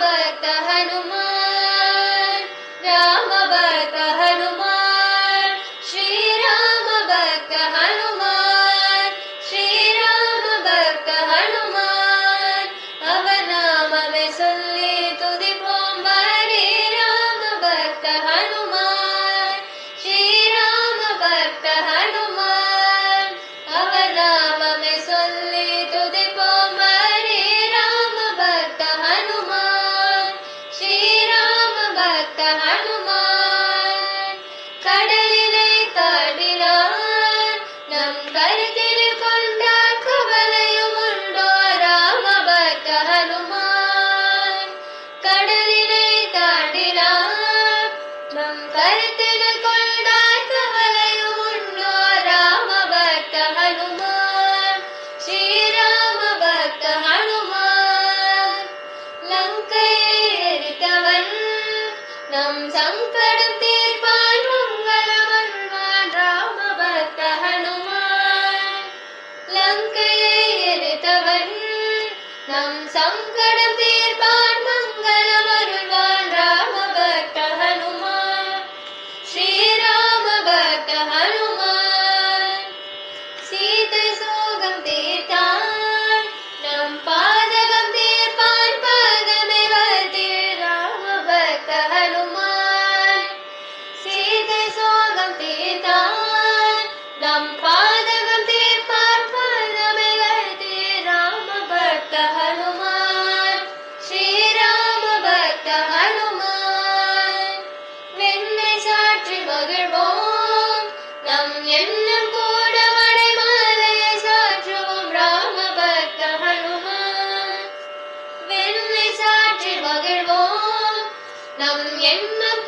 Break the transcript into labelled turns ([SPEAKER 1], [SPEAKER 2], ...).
[SPEAKER 1] भक्त हनुमान, राम भक्त हनुमान, श्री राम भक्त हनुमान, श्री राम भक्त हनुमान, अवनामवे सोल्ली तुदिपोम हरे राम भक्त हनुमान, श्री राम भक्त हनुमान, अवनामवे सोल्ली तुदिपोम हरे राम भक्त हनुमान, श्री राम भक्त हनुमान, கடலினை தாண்டினான் நம் கருத்தில் கொண்டான் கவலையும் உண்டோ ராம பக்த ஹனுமான், கடலினை தாண்டினான் நம் கருத்தில் கொண்டான் கவலையும் உண்டோ ராம பக்த ஹனுமான், ஸ்ரீராம பக்த ஹனுமான், லங்கையை எரித்தவன் நம் சங்கடம் தீர்ப்பான் மங்களமருள்வான் ராம பக்த ஹனுமான், லங்கையை எரித்தவன் நம் சங்கடம் தீர்ப்பான் மங்களமருள்வான் ராம பக்த ஹனுமான், ஸ்ரீராம பக்த ஹனுமான், சீதை சோகம் தீர்த்தான் நம் பாதகம் தீர்ப்பான் பாதமே வர்த்தில் ராம பக்த ஹனுமான், சீதை சோகம் தீர்த்தான் நம் பாதகம் தீர்ப்பான் பாதமே வர்த்தில் ராம பக்த ஹனுமான், ஸ்ரீராம பக்த ஹனுமான், வெண்ணை சாற்றி மகிழ்வோம் நம் எண்ணம் கூட வடை மாலையை சாற்றுவோம் ராம பக்த ஹனுமான், வெண்ணை சாற்றி மகிழ்வோம் நம் எண்ணம்